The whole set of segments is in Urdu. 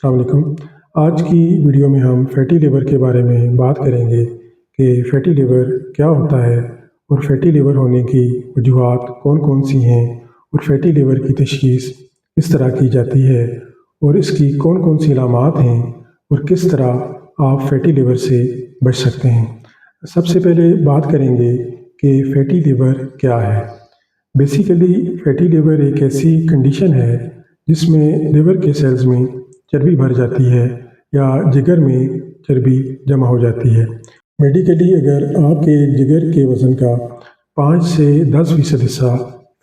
السلام علیکم۔ آج کی ویڈیو میں ہم فیٹی لیور کے بارے میں بات کریں گے کہ فیٹی لیور کیا ہوتا ہے اور فیٹی لیور ہونے کی وجوہات کون کون سی ہیں اور فیٹی لیور کی تشخیص کس طرح کی جاتی ہے اور اس کی کون کون سی علامات ہیں اور کس طرح آپ فیٹی لیور سے بچ سکتے ہیں۔ سب سے پہلے بات کریں گے کہ فیٹی لیور کیا ہے۔ بیسیکلی فیٹی لیور ایک ایسی کنڈیشن ہے جس میں لیور کے سیلز میں چربی بھر جاتی ہے یا جگر میں چربی جمع ہو جاتی ہے۔ میڈیکلی اگر آپ کے جگر کے وزن کا 5 سے 10% حصہ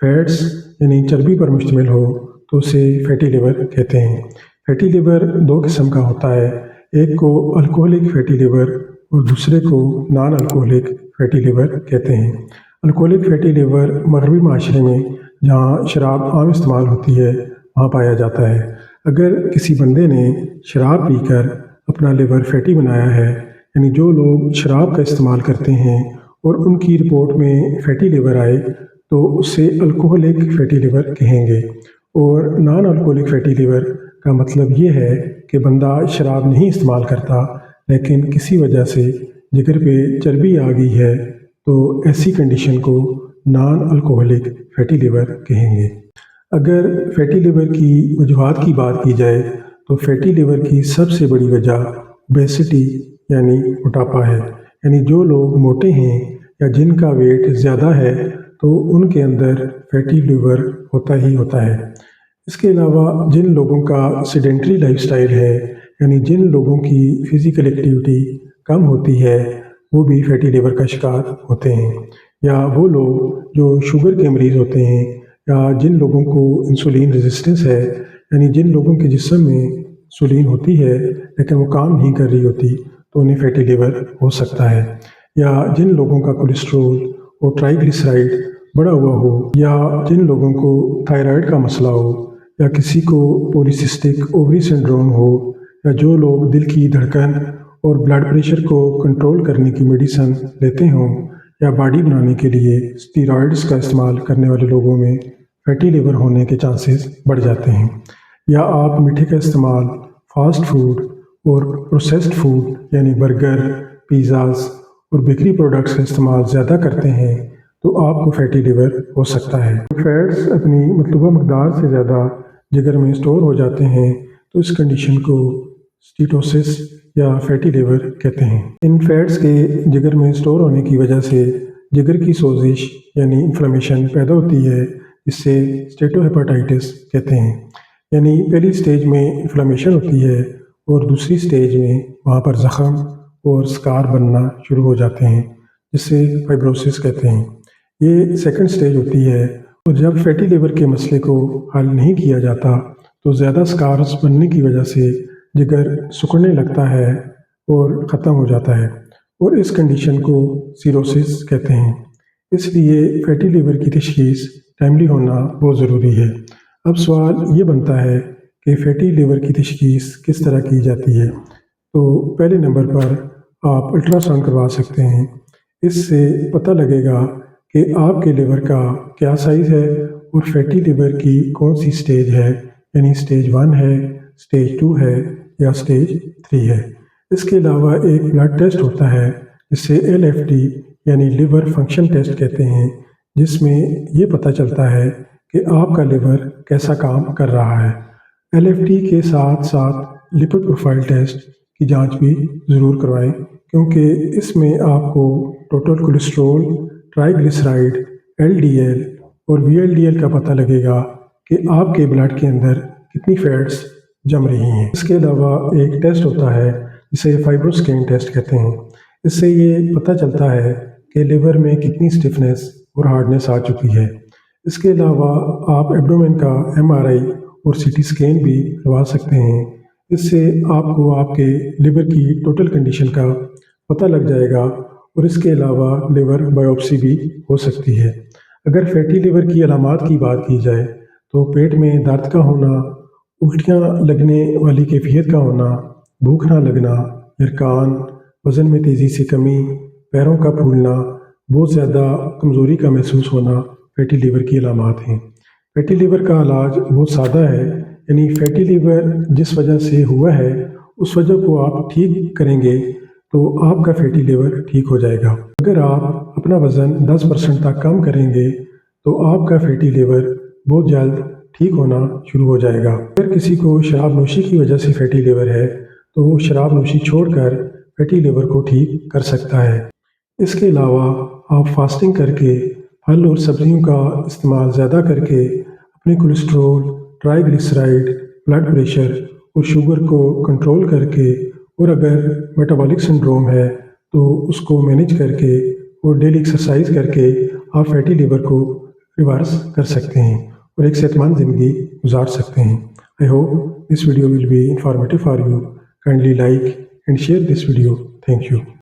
فیٹس یعنی چربی پر مشتمل ہو تو اسے فیٹی لیور کہتے ہیں۔ فیٹی لیور 2 قسم کا ہوتا ہے، ایک کو الکوہولک فیٹی لیور اور دوسرے کو نان الکوہولک فیٹی لیور کہتے ہیں۔ الکوہولک فیٹی لیور مغربی معاشرے میں جہاں شراب عام استعمال ہوتی ہے وہاں پایا جاتا ہے۔ اگر کسی بندے نے شراب پی کر اپنا لیور فیٹی بنایا ہے، یعنی جو لوگ شراب کا استعمال کرتے ہیں اور ان کی رپورٹ میں فیٹی لیور آئے تو اسے الکوہولک فیٹی لیور کہیں گے۔ اور نان الکوہولک فیٹی لیور کا مطلب یہ ہے کہ بندہ شراب نہیں استعمال کرتا لیکن کسی وجہ سے جگر پہ چربی آ گئی ہے تو ایسی کنڈیشن کو نان الکوہولک فیٹی لیور کہیں گے۔ اگر فیٹی لیور کی وجوہات کی بات کی جائے تو فیٹی لیور کی سب سے بڑی وجہ اوبیسٹی یعنی موٹاپا ہے، یعنی جو لوگ موٹے ہیں یا جن کا ویٹ زیادہ ہے تو ان کے اندر فیٹی لیور ہوتا ہی ہوتا ہے۔ اس کے علاوہ جن لوگوں کا سیڈنٹری لائف سٹائل ہے، یعنی جن لوگوں کی فزیکل ایکٹیویٹی کم ہوتی ہے وہ بھی فیٹی لیور کا شکار ہوتے ہیں، یا وہ لوگ جو شوگر کے مریض ہوتے ہیں یا جن لوگوں کو انسولین ریزسٹنس ہے، یعنی جن لوگوں کے جسم میں انسولین ہوتی ہے لیکن وہ کام نہیں کر رہی ہوتی تو انہیں فیٹی لیور ہو سکتا ہے، یا جن لوگوں کا کولیسٹرول اور ٹرائیگلیسرائڈ بڑا ہوا ہو، یا جن لوگوں کو تھائرائیڈ کا مسئلہ ہو، یا کسی کو پولیسسٹک اووری سنڈروم ہو، یا جو لوگ دل کی دھڑکن اور بلڈ پریشر کو کنٹرول کرنے کی میڈیسن لیتے ہوں، یا باڈی بنانے کے لیے اسٹیرائڈز کا استعمال کرنے والے لوگوں میں فیٹی لیور ہونے کے چانسز بڑھ جاتے ہیں، یا آپ میٹھے کا استعمال، فاسٹ فوڈ اور پروسیسڈ فوڈ یعنی برگر، پیزاز اور بیکری پروڈکٹس کا استعمال زیادہ کرتے ہیں تو آپ کو فیٹی لیور ہو سکتا ہے۔ فیٹس اپنی مطلوبہ مقدار سے زیادہ جگر میں اسٹور ہو جاتے ہیں تو اس کنڈیشن کو سٹیٹوسس یا فیٹی لیور کہتے ہیں۔ ان فیٹس کے جگر میں اسٹور ہونے کی وجہ سے جگر کی سوزش یعنی انفلیمیشن پیدا ہوتی ہے، جس سے اسٹیٹو ہیپاٹائٹس کہتے ہیں۔ یعنی پہلی سٹیج میں انفلیمیشن ہوتی ہے اور دوسری سٹیج میں وہاں پر زخم اور سکار بننا شروع ہو جاتے ہیں، جس سے فائبروسس کہتے ہیں۔ یہ سیکنڈ سٹیج ہوتی ہے، اور جب فیٹی لیور کے مسئلے کو حل نہیں کیا جاتا تو زیادہ سکارز بننے کی وجہ سے جگر سکڑنے لگتا ہے اور ختم ہو جاتا ہے، اور اس کنڈیشن کو سیروسس کہتے ہیں۔ اس لیے فیٹی لیور کی تشخیص ٹائملی ہونا بہت ضروری ہے۔ اب سوال یہ بنتا ہے کہ فیٹی لیور کی تشخیص کس طرح کی جاتی ہے؟ تو پہلے نمبر پر آپ الٹرا ساؤنڈ کروا سکتے ہیں۔ اس سے پتہ لگے گا کہ آپ کے لیور کا کیا سائز ہے اور فیٹی لیور کی کون سی سٹیج ہے، یعنی سٹیج 1 ہے، سٹیج 2 ہے یا سٹیج 3 ہے۔ اس کے علاوہ ایک بلڈ ٹیسٹ ہوتا ہے جسے LFT یعنی لیور فنکشن ٹیسٹ کہتے ہیں، جس میں یہ پتہ چلتا ہے کہ آپ کا لیور کیسا کام کر رہا ہے۔ LFT کے ساتھ ساتھ لپڈ پروفائل ٹیسٹ کی جانچ بھی ضرور کروائیں، کیونکہ اس میں آپ کو ٹوٹل کولیسٹرول، ٹرائیگلیسرائڈ، LDL اور VLDL کا پتہ لگے گا کہ آپ کے بلڈ کے اندر کتنی فیٹس جم رہی ہیں۔ اس کے علاوہ ایک ٹیسٹ ہوتا ہے جسے فائبروسکین ٹیسٹ کہتے ہیں۔ اس سے یہ پتہ چلتا ہے کہ لیور میں کتنی سٹفنس اور ہارڈنس آ چکی ہے۔ اس کے علاوہ آپ ایبڈومن کا MRI اور CT اسکین بھی کروا سکتے ہیں۔ اس سے آپ کو آپ کے لیور کی ٹوٹل کنڈیشن کا پتہ لگ جائے گا، اور اس کے علاوہ لیور بائیوپسی بھی ہو سکتی ہے۔ اگر فیٹی لیور کی علامات کی بات کی جائے تو پیٹ میں درد کا ہونا، الٹیاں لگنے والی کیفیت کا ہونا، بھوک نہ لگنا، یرکان، وزن میں تیزی سے کمی، پیروں کا پھولنا، بہت زیادہ کمزوری کا محسوس ہونا فیٹی لیور کی علامات ہیں۔ فیٹی لیور کا علاج بہت سادہ ہے، یعنی فیٹی لیور جس وجہ سے ہوا ہے اس وجہ کو آپ ٹھیک کریں گے تو آپ کا فیٹی لیور ٹھیک ہو جائے گا۔ اگر آپ اپنا وزن 10% تک کم کریں گے تو آپ کا فیٹی لیور بہت جلد ٹھیک ہونا شروع ہو جائے گا۔ اگر کسی کو شراب نوشی کی وجہ سے فیٹی لیور ہے تو وہ شراب نوشی چھوڑ کر فیٹی لیور کو ٹھیک کر سکتا ہے۔ اس کے علاوہ آپ فاسٹنگ کر کے پھل اور سبزیوں کا استعمال زیادہ کر کے اپنے کولیسٹرول، ٹرائی گلیسرائڈ، بلڈ پریشر اور شوگر کو کنٹرول کر کے، اور اگر میٹابولک سنڈروم ہے تو اس کو مینیج کر کے اور ڈیلی ایکسرسائز کر کے آپ فیٹی لیور کو ریورس کر سکتے ہیں اور ایک صحت مند زندگی گزار سکتے ہیں۔ I hope this video will be informative for you. Kindly like and share this video. Thank you.